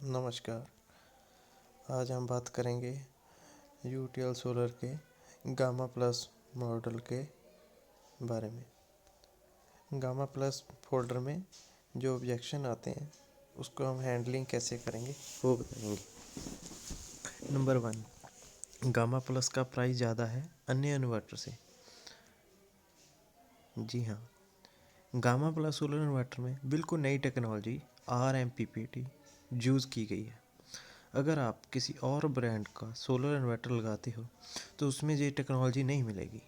नमस्कार। आज हम बात करेंगे यूटीएल सोलर के गामा प्लस मॉडल के बारे में। गामा प्लस फोल्डर में जो ऑब्जेक्शन आते हैं उसको हम हैंडलिंग कैसे करेंगे वो बताएंगे। नंबर 1, गामा प्लस का प्राइस ज़्यादा है अन्य इन्वर्टर से। जी हाँ, गामा प्लस सोलर इन्वर्टर में बिल्कुल नई टेक्नोलॉजी RMPPT यूज़ की गई है। अगर आप किसी और ब्रांड का सोलर इन्वर्टर लगाते हो तो उसमें ये टेक्नोलॉजी नहीं मिलेगी।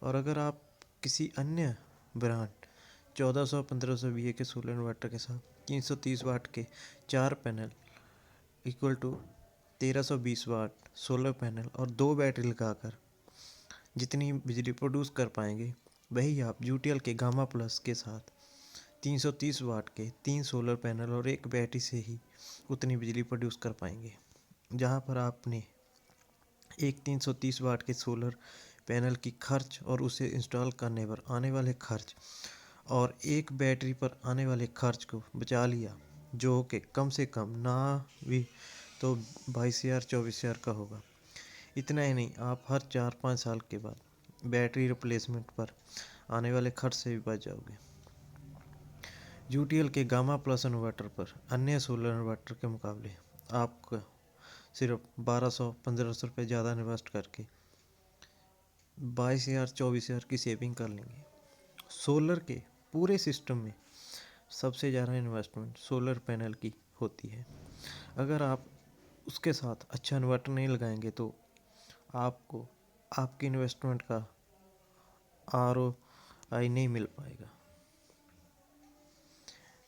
और अगर आप किसी अन्य ब्रांड 1400-1500 VA के सोलर इन्वर्टर के साथ 330 वाट के 4 panel equal to 1320 watt solar panel और 2 बैटरी लगाकर जितनी बिजली प्रोड्यूस कर पाएंगे, वही आप यूटीएल के गामा प्लस के साथ 330 वाट के 3 सोलर पैनल और 1 बैटरी से ही उतनी बिजली प्रोड्यूस कर पाएंगे। जहाँ पर आपने एक 330 वाट के सोलर पैनल की खर्च और उसे इंस्टॉल करने पर आने वाले खर्च और एक बैटरी पर आने वाले खर्च को बचा लिया, जो कि कम से कम ना भी तो 22,000 24,000 का होगा। इतना ही नहीं, आप हर 4-5 साल के बाद बैटरी रिप्लेसमेंट पर आने वाले खर्च से भी बच जाओगे। यूटीएल के गामा प्लस इन्वर्टर पर अन्य सोलर इन्वर्टर के मुकाबले आपको सिर्फ 1200-1500 रुपये ज़्यादा इन्वेस्ट करके 22,000 24,000 की सेविंग कर लेंगे। सोलर के पूरे सिस्टम में सबसे ज़्यादा इन्वेस्टमेंट सोलर पैनल की होती है। अगर आप उसके साथ अच्छा इन्वर्टर नहीं लगाएंगे तो आपको आपकी इन्वेस्टमेंट का ROI नहीं मिल पाएगा।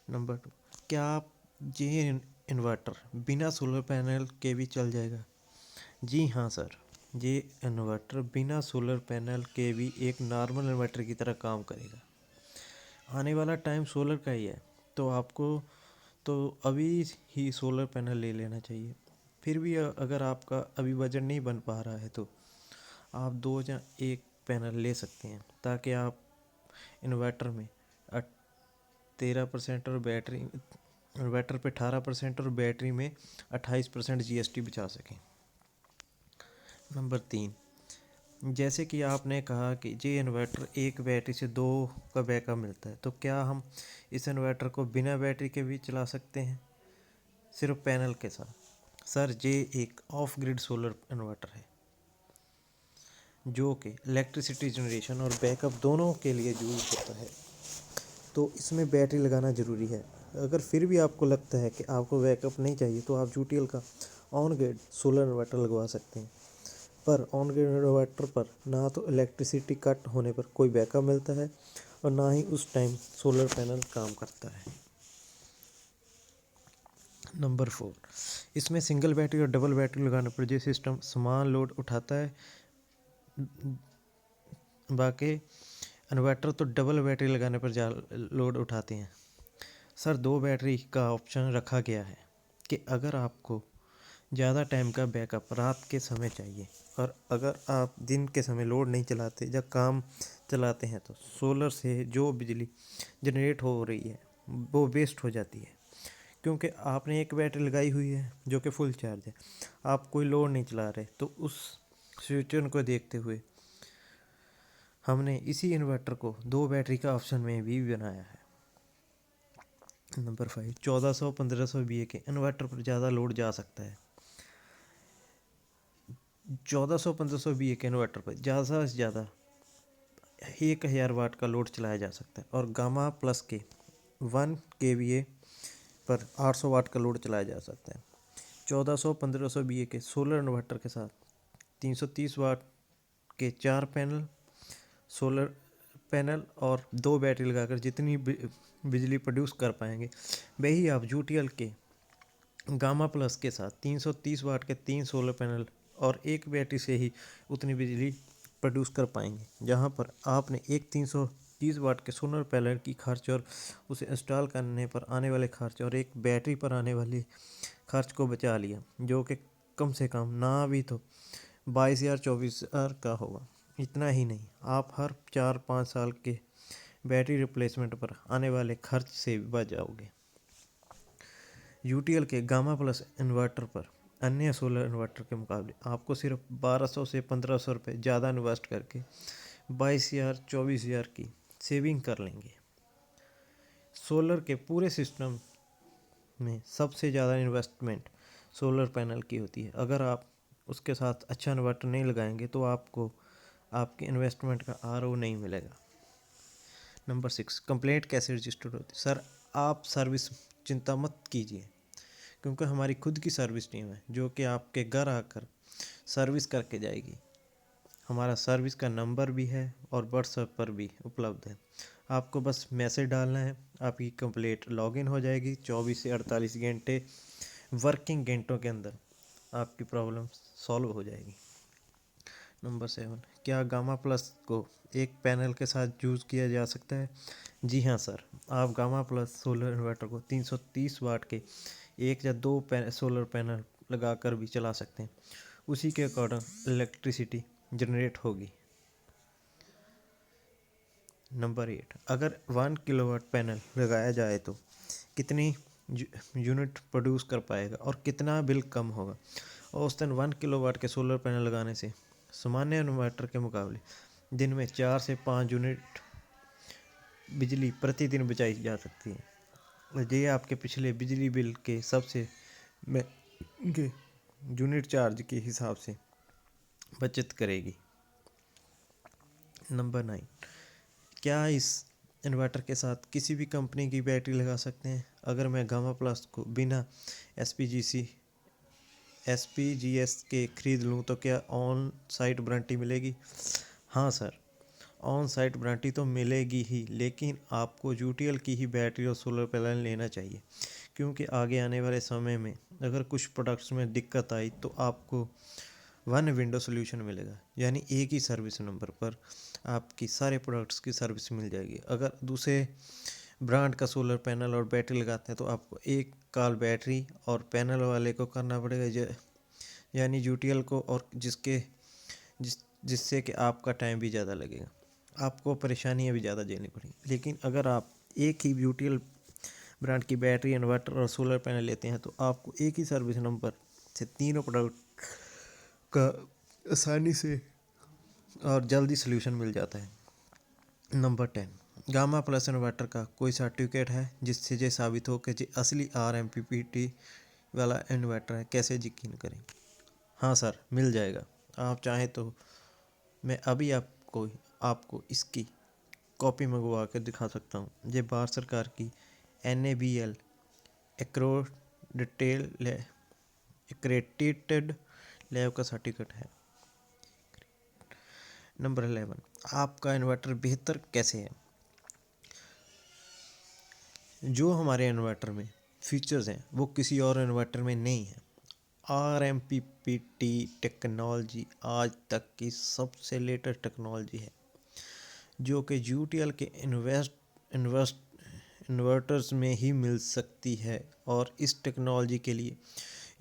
नंबर 2, क्या आप ये इन्वर्टर बिना सोलर पैनल के भी चल जाएगा? जी हाँ सर, ये इन्वर्टर बिना सोलर पैनल के भी एक नॉर्मल इन्वर्टर की तरह काम करेगा। आने वाला टाइम सोलर का ही है, तो आपको तो अभी ही सोलर पैनल ले लेना चाहिए। फिर भी अगर आपका अभी बजट नहीं बन पा रहा है तो आप 2 या 1 पैनल ले सकते हैं, ताकि आप इन्वर्टर में 13% और बैटरी इन्वर्टर पे 18% और बैटरी में 28% GST बचा सकें। नंबर 3, जैसे कि आपने कहा कि ये इन्वर्टर एक बैटरी से 2 का बैकअप मिलता है, तो क्या हम इस इन्वर्टर को बिना बैटरी के भी चला सकते हैं सिर्फ पैनल के साथ? सर, ये एक ऑफ ग्रिड सोलर इन्वर्टर है जो कि इलेक्ट्रिसिटी जनरेशन और बैकअप दोनों के लिए यूज होता है, तो इसमें बैटरी लगाना ज़रूरी है। अगर फिर भी आपको लगता है कि आपको बैकअप नहीं चाहिए तो आप यूटीएल का ऑन ग्रिड सोलर इन्वर्टर लगवा सकते हैं। पर ऑन ग्रिड इन्वर्टर पर ना तो इलेक्ट्रिसिटी कट होने पर कोई बैकअप मिलता है और ना ही उस टाइम सोलर पैनल काम करता है। नंबर 4, इसमें सिंगल बैटरी और डबल बैटरी लगाने पर ये सिस्टम समान लोड उठाता है। बाकी इन्वर्टर तो डबल बैटरी लगाने पर लोड उठाते हैं। सर, 2 बैटरी का ऑप्शन रखा गया है कि अगर आपको ज़्यादा टाइम का बैकअप रात के समय चाहिए और अगर आप दिन के समय लोड नहीं चलाते या काम चलाते हैं तो सोलर से जो बिजली जनरेट हो रही है वो वेस्ट हो जाती है, क्योंकि आपने एक बैटरी लगाई हुई है जो कि फुल चार्ज है, आप कोई लोड नहीं चला रहे। तो उस सिचुएशन को देखते हुए हमने इसी इन्वर्टर को 2 बैटरी का ऑप्शन में भी बनाया है। नंबर 5, 1400-1500 VA के इन्वर्टर पर ज़्यादा लोड जा सकता है। 1400-1500 VA के इन्वर्टर पर ज़्यादा से ज़्यादा 1000 वाट का लोड चलाया जा सकता है और गामा प्लस के 1 kVA पर 800 वाट का लोड चलाया जा सकता है। 1400-1500 VA के सोलर इन्वर्टर के साथ 330 वाट के 4 पैनल सोलर पैनल और 2 बैटरी लगाकर जितनी बिजली प्रोड्यूस कर पाएंगे, वही आप यूटीएल के गामा प्लस के साथ 330 वाट के 3 सोलर पैनल और 1 बैटरी से ही उतनी बिजली प्रोड्यूस कर पाएंगे। जहां पर आपने एक 330 वाट के सोलर पैनल की खर्च और उसे इंस्टॉल करने पर आने वाले खर्च और एक बैटरी पर आने वाले खर्च को बचा लिया, जो कि कम से कम ना भी तो 22,000 24,000 का होगा। इतना ही नहीं, आप हर 4-5 साल के बैटरी रिप्लेसमेंट पर आने वाले खर्च से भी बच जाओगे। यूटीएल के गामा प्लस इन्वर्टर पर अन्य सोलर इन्वर्टर के मुकाबले आपको सिर्फ 1200 से 1500 रुपये ज़्यादा इन्वेस्ट करके 22,000 24,000 की सेविंग कर लेंगे। सोलर के पूरे सिस्टम में सबसे ज़्यादा इन्वेस्टमेंट सोलर पैनल की होती है। अगर आप उसके साथ अच्छा इन्वर्टर नहीं लगाएंगे तो आपको आपके इन्वेस्टमेंट का आरओ नहीं मिलेगा। नंबर 6, कंप्लेंट कैसे रजिस्टर्ड होती है। सर आप सर्विस चिंता मत कीजिए, क्योंकि हमारी खुद की सर्विस टीम है जो कि आपके घर आकर सर्विस करके जाएगी। हमारा सर्विस का नंबर भी है और व्हाट्सएप पर भी उपलब्ध है। आपको बस मैसेज डालना है, आपकी कंप्लेंट लॉगिन हो जाएगी। 24 से 48 घंटे वर्किंग घंटों के अंदर आपकी प्रॉब्लम सॉल्व हो जाएगी। नंबर 7, क्या गामा प्लस को एक पैनल के साथ यूज़ किया जा सकता है। जी हाँ सर, आप गामा प्लस सोलर इन्वर्टर को 330 वाट के एक या दो सोलर पैनल लगाकर भी चला सकते हैं। उसी के अकॉर्डिंग इलेक्ट्रिसिटी जनरेट होगी। नंबर 8, अगर 1 किलोवाट पैनल लगाया जाए तो कितनी यूनिट प्रोड्यूस कर पाएगा और कितना बिल कम होगा। औसतन 1 किलोवाट के सोलर पैनल लगाने से सामान्य इन्वर्टर के मुकाबले दिन में 4 से 5 यूनिट बिजली प्रतिदिन बचाई जा सकती है। ये आपके पिछले बिजली बिल के सबसे महंगे यूनिट चार्ज के हिसाब से बचत करेगी। नंबर 9, क्या इस इन्वर्टर के साथ किसी भी कंपनी की बैटरी लगा सकते हैं। अगर मैं गामा प्लस को बिना एसपीजीएस के ख़रीद लूँ तो क्या ऑन साइट वारंटी मिलेगी। हाँ सर, ऑन साइट वारंटी तो मिलेगी ही, लेकिन आपको यूटीएल की ही बैटरी और सोलर पैनल लेना चाहिए, क्योंकि आगे आने वाले समय में अगर कुछ प्रोडक्ट्स में दिक्कत आई तो आपको वन विंडो सोल्यूशन मिलेगा, यानी एक ही सर्विस नंबर पर आपकी सारे प्रोडक्ट्स की सर्विस मिल जाएगी। अगर दूसरे ब्रांड का सोलर पैनल और बैटरी लगाते हैं तो आपको एक कॉल बैटरी और पैनल वाले को करना पड़ेगा, यानी यूटीएल को, और जिससे कि आपका टाइम भी ज़्यादा लगेगा, आपको परेशानियाँ भी ज़्यादा झेलनी पड़ेंगी। लेकिन अगर आप एक ही यूटीएल ब्रांड की बैटरी, इन्वर्टर और सोलर पैनल लेते हैं तो आपको एक ही सर्विस नंबर से तीनों प्रोडक्ट का आसानी से और जल्दी सलूशन मिल जाता है। नंबर 10, गामा प्लस इन्वर्टर का कोई सर्टिफिकेट है जिससे ये साबित हो कि ये असली RMPPT वाला इन्वर्टर है। कैसे यकीन करें। हाँ सर, मिल जाएगा। आप चाहें तो मैं अभी आपको इसकी कॉपी मंगवा कर दिखा सकता हूँ। ये भारत सरकार की NABL एक्रेडिटेड लैब का सर्टिफिकेट है। नंबर 11, आपका इन्वर्टर बेहतर कैसे है। जो हमारे इन्वर्टर में फीचर्स हैं वो किसी और इन्वर्टर में नहीं है। RMPPT टेक्नोलॉजी आज तक की सबसे लेटेस्ट टेक्नोलॉजी है जो कि यूटीएल के इन्वर्टर्स में ही मिल सकती है, और इस टेक्नोलॉजी के लिए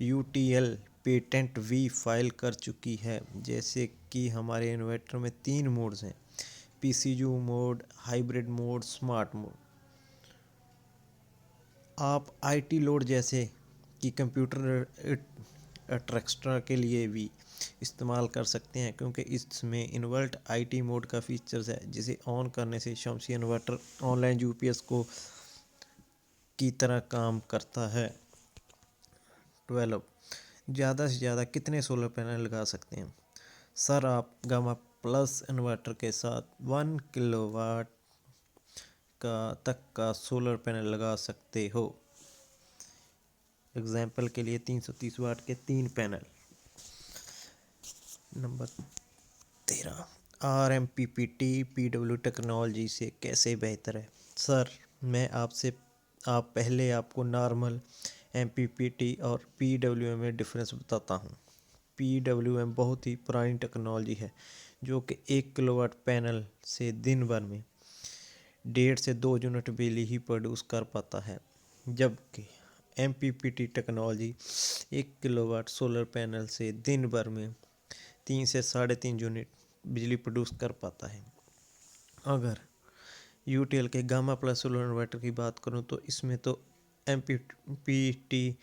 यूटीएल पेटेंट भी फाइल कर चुकी है। जैसे कि हमारे इन्वर्टर में 3 मोड्स हैं, PCU mode, hybrid mode, smart mode. आप IT लोड जैसे कि कंप्यूटर एक्स्ट्रा के लिए भी इस्तेमाल कर सकते हैं, क्योंकि इसमें इन्वर्ट IT मोड का फीचर्स है जिसे ऑन करने से शमसी इन्वर्टर ऑनलाइन UPS को की तरह काम करता है। 12, ज़्यादा से ज़्यादा कितने सोलर पैनल लगा सकते हैं। सर आप गामा प्लस इन्वर्टर के साथ 1 किलोवाट तक का सोलर पैनल लगा सकते हो। एग्जाम्पल के लिए 330 वाट के 3 panel. Number 13, RMPPT PW technology से कैसे बेहतर है। सर मैं आप पहले आपको नॉर्मल MPPT और PWM में डिफरेंस बताता हूँ। PWM बहुत ही पुरानी टेक्नोलॉजी है जो कि 1 किलोवाट पैनल से दिन भर में 1.5 से 2 यूनिट बिजली ही प्रोड्यूस कर पाता है, जबकि MPPT technology 1 kilowatt solar panel से दिन भर में 3 से 3.5 यूनिट बिजली प्रोड्यूस कर पाता है। अगर यूटीएल के गामा प्लस सोलर इन्वर्टर की बात करूं तो इसमें तो RMPPT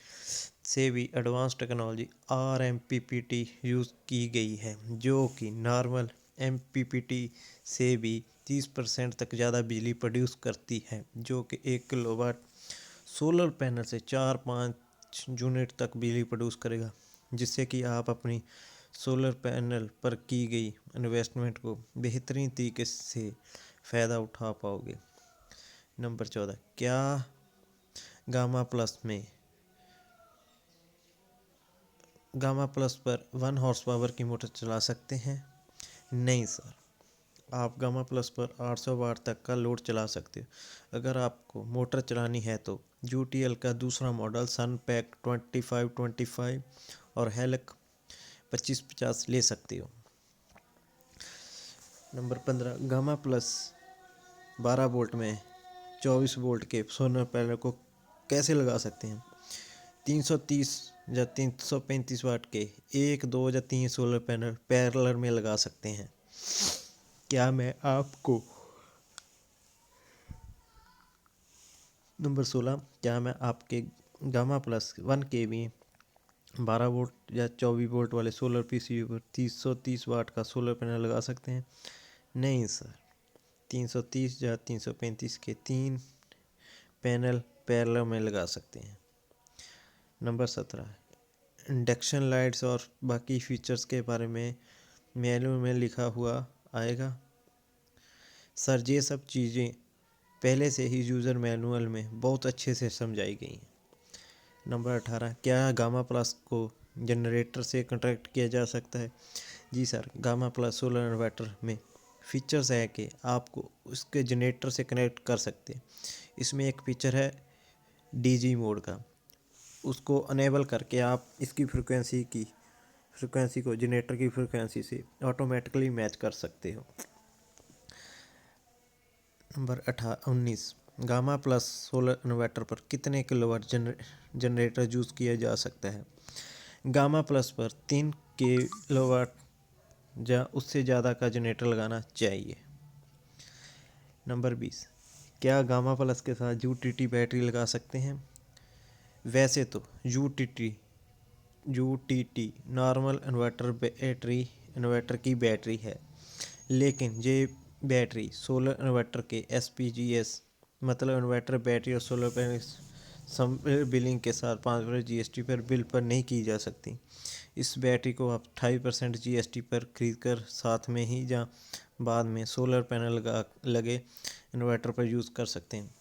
से भी एडवांस टेक्नोलॉजी RMPPT यूज़ की गई है, जो कि नॉर्मल MPPT से भी 30% तक ज़्यादा बिजली प्रोड्यूस करती है, जो कि 1 किलोवाट सोलर पैनल से 4-5 यूनिट तक बिजली प्रोड्यूस करेगा, जिससे कि आप अपनी सोलर पैनल पर की गई इन्वेस्टमेंट को बेहतरीन तरीके से फ़ायदा उठा पाओगे। नंबर 14, क्या गामा प्लस पर 1 हॉर्स पावर की मोटर चला सकते हैं? नहीं सर, आप गामा प्लस पर 800 वाट तक का लोड चला सकते हो। अगर आपको मोटर चलानी है तो यूटीएल का दूसरा मॉडल सनपैक 2525 और हेलक 2550 ले सकते हो। नंबर 15, गामा प्लस 12 वोल्ट में 24 वोल्ट के सोलर पैनल को कैसे लगा सकते हैं? 330 या 335 वाट के 1, 2 या 3 सोलर पैनल पैरेलल में लगा सकते हैं। क्या मैं आपको नंबर 16, क्या मैं आपके गामा प्लस 1 kV 12 वोल्ट या 24 वोल्ट वाले सोलर पीसीयू पर 330 वाट का सोलर पैनल लगा सकते हैं? नहीं सर, 330 या 335 के 3 पैनल पैरेलल में लगा सकते हैं। नंबर 17, इंडक्शन लाइट्स और बाकी फीचर्स के बारे में मैनुअल में लिखा हुआ आएगा? सर, ये सब चीज़ें पहले से ही यूज़र मैनुअल में बहुत अच्छे से समझाई गई हैं। नंबर 18, क्या गामा प्लस को जनरेटर से कनेक्ट किया जा सकता है? जी sir, Gamma Plus solar inverter में फीचर्स है कि आपको उसके जनरेटर से कनेक्ट कर सकते हैं। इसमें एक फीचर है डीजी मोड का, उसको अनेबल करके आप इसकी फ्रिक्वेंसी को जनरेटर की फ्रिक्वेंसी से ऑटोमेटिकली मैच कर सकते हो। Number 19, gamma Plus solar inverter पर कितने किलोवाट जनरेटर यूज़ किया जा सकता है? गामा प्लस पर 3 किलोवाट या उससे ज़्यादा का जनरेटर लगाना चाहिए। नंबर 20, क्या गामा प्लस के साथ यूटीटी बैटरी लगा सकते हैं? वैसे तो यूटीटी नॉर्मल इन्वर्टर की बैटरी है, लेकिन ये बैटरी सोलर इन्वर्टर के SPGS मतलब इन्वर्टर बैटरी और सोलर पैनल सम बिलिंग के साथ 5% GST पर बिल पर नहीं की जा सकती। इस बैटरी को आप 28% GST पर खरीद कर साथ में ही या बाद में सोलर पैनल लगे इन्वर्टर पर यूज़ कर सकते हैं।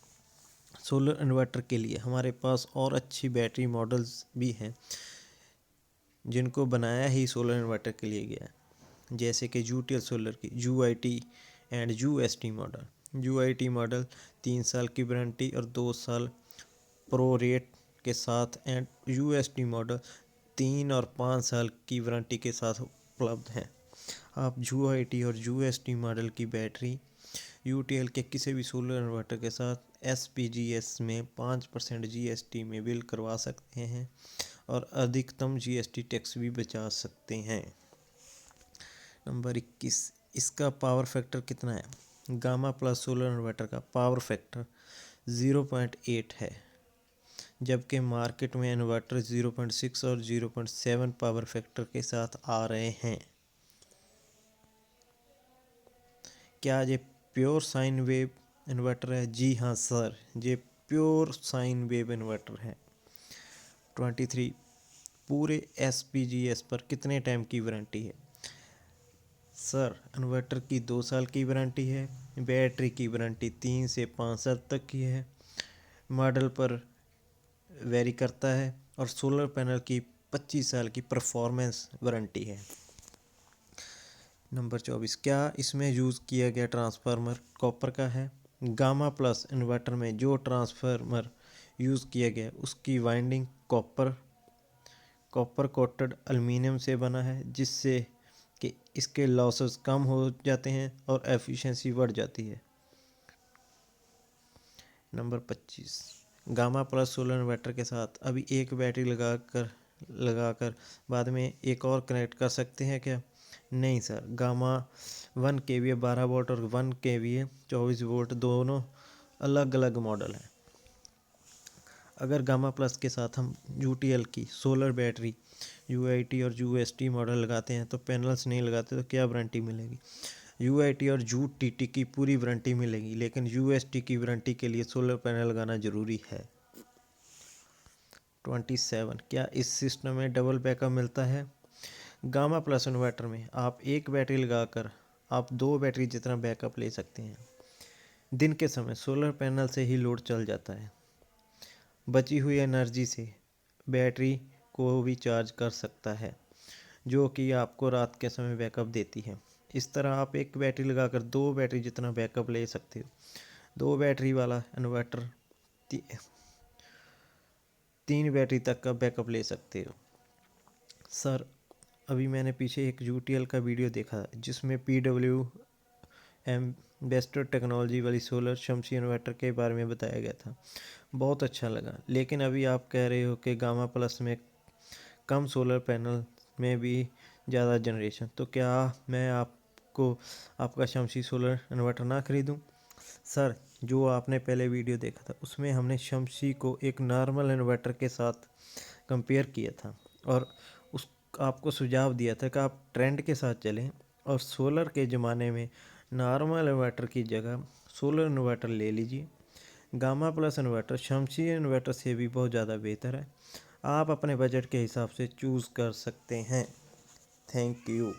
सोलर इन्वर्टर के लिए हमारे पास और अच्छी बैटरी मॉडल्स भी हैं, जिनको बनाया ही सोलर इन्वर्टर के लिए गया है, जैसे कि यूटीएल सोलर की UIT and UST model. UIT model 3 साल की वारंटी और 2 साल प्रो रेट के साथ एंड UST मॉडल 3 और 5 साल की वारंटी के साथ उपलब्ध है। आप UIT और UST मॉडल की बैटरी यूटीएल के किसी भी सोलर इन्वर्टर के साथ SPGS में 5% GST में बिल करवा सकते हैं और अधिकतम GST टैक्स भी बचा सकते हैं। नंबर 21, इसका पावर फैक्टर कितना है? गामा प्लस सोलर इन्वर्टर का पावर फैक्टर 0.8 है, जबकि मार्केट में इन्वर्टर 0.6 और 0.7 पावर फैक्टर के साथ आ रहे हैं। क्या ये प्योर साइन वेव इन्वर्टर है? जी हाँ सर, ये प्योर साइन वेव इन्वर्टर है। 23, पूरे SPGS पर कितने टाइम की वारंटी है? सर, इन्वर्टर की 2 साल की वारंटी है, बैटरी की वारंटी 3 से 5 साल तक की है, मॉडल पर वेरी करता है, और सोलर पैनल की 25 साल की परफॉर्मेंस वारंटी है। नंबर 24, क्या इसमें यूज़ किया गया ट्रांसफार्मर कॉपर का है? गामा प्लस इन्वर्टर में जो ट्रांसफार्मर यूज़ किया गया उसकी वाइंडिंग कॉपर कोटेड एल्युमिनियम से बना है, जिससे कि इसके लॉसेस कम हो जाते हैं और एफिशिएंसी बढ़ जाती है। Number 25, gamma Plus solar inverter के साथ अभी एक बैटरी लगाकर बाद में एक और कनेक्ट कर सकते हैं क्या? नहीं सर, गामा 1 kVA 12 वोल्ट और 1 kVA 24 वोल्ट दोनों अलग अलग मॉडल हैं। अगर गामा प्लस के साथ हम यूटीएल की सोलर बैटरी यूआईटी और यूएसटी मॉडल लगाते हैं तो पैनल्स नहीं लगाते तो क्या वारंटी मिलेगी? यूआईटी और यूटीटी की पूरी वारंटी मिलेगी, लेकिन यूएसटी की वारंटी के लिए सोलर पैनल लगाना ज़रूरी है। 27, क्या इस सिस्टम में डबल बैकअप मिलता है? गामा प्लस इन्वर्टर में आप एक बैटरी लगाकर आप 2 बैटरी जितना बैकअप ले सकते हैं। दिन के समय सोलर पैनल से ही लोड चल जाता है। बची हुई एनर्जी से बैटरी को भी चार्ज कर सकता है, जो कि आपको रात के समय बैकअप देती है। इस तरह आप एक बैटरी लगाकर 2 बैटरी जितना बैकअप ले सकते हो। 2 बैटरी वाला इन्वर्टर 3 बैटरी तक का बैकअप ले सकते हो। सर, अभी मैंने पीछे एक यूटीएल का वीडियो देखा जिसमें PWM बेस्टर टेक्नोलॉजी वाली सोलर शमसी इन्वर्टर के बारे में बताया गया था। बहुत अच्छा लगा, लेकिन अभी आप कह रहे हो कि गामा प्लस में कम सोलर पैनल में भी ज़्यादा जनरेशन, तो क्या मैं आपको आपका शमसी सोलर इन्वर्टर ना खरीदूं? सर, जो आपने पहले वीडियो देखा था उसमें हमने शमसी को एक नॉर्मल इन्वर्टर के साथ कंपेयर किया था और उस आपको सुझाव दिया था कि आप ट्रेंड के साथ चलें और सोलर के ज़माने में नॉर्मल इन्वर्टर की जगह सोलर इन्वर्टर ले लीजिए। गामा प्लस इन्वर्टर शमसी इन्वर्टर से भी बहुत ज़्यादा बेहतर है। आप अपने बजट के हिसाब से चूज़ कर सकते हैं। Thank you.